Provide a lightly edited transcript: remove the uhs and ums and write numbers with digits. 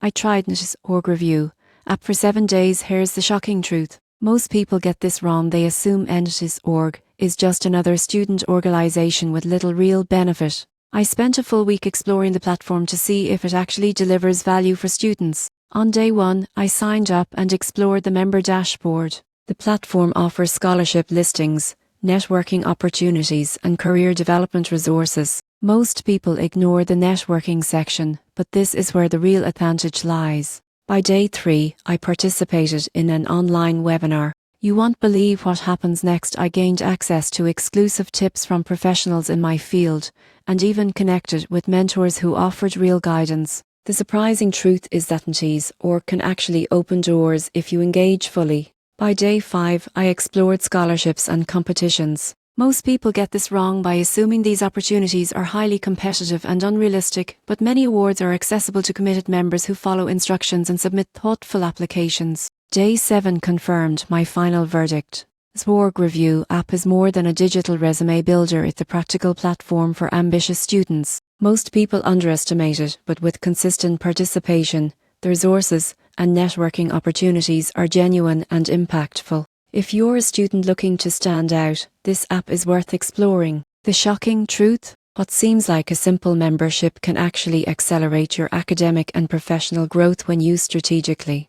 I tried NSHSSorg review app for 7 days. Here's the shocking truth. Most people get this wrong. They assume NSHSSorg is just another student organization with little real benefit. I spent a full week exploring the platform to see if it actually delivers value for students. On day 1, I signed up and explored the member dashboard. The platform offers scholarship listings, networking opportunities, and career development resources. Most people ignore the networking section, but this is where the real advantage lies. By day 3, I participated in an online webinar. You won't believe what happens next. I gained access to exclusive tips from professionals in my field, and even connected with mentors who offered real guidance. The surprising truth is that NSHSSorg can actually open doors if you engage fully. By day 5, I explored scholarships and competitions. Most people get this wrong by assuming these opportunities are highly competitive and unrealistic, but many awards are accessible to committed members who follow instructions and submit thoughtful applications. Day 7 confirmed my final verdict. NSHSSorg Review app is more than a digital resume builder. It's a practical platform for ambitious students. Most people underestimate it, but with consistent participation, the resources and networking opportunities are genuine and impactful. If you're a student looking to stand out, this app is worth exploring. The shocking truth? What seems like a simple membership can actually accelerate your academic and professional growth when used strategically.